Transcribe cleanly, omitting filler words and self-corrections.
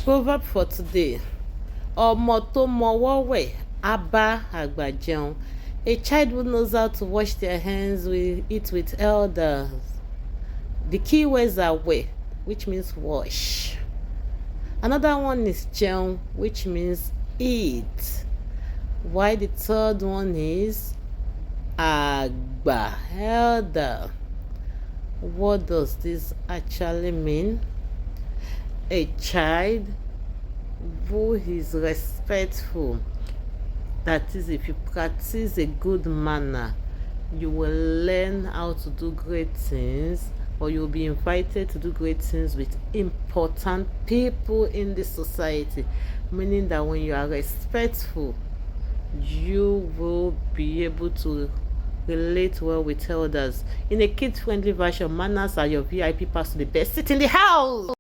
Proverb for today. Ọmọ tó mọwọ wẹ̀ á bá àgbà jẹun. A child who knows how to wash their hands will eat with elders. The key words are wẹ̀, which means wash. Another one is jẹun, which means eat. While the third one is àgbà, elder. What does this actually mean? A child who is respectful. That is, if you practice a good manner, you will learn how to do great things, or you'll be invited to do great things with important people in the society. Meaning that when you are respectful, you will be able to relate well with elders. In a kid-friendly version, manners are your VIP pass to the best seat in the house.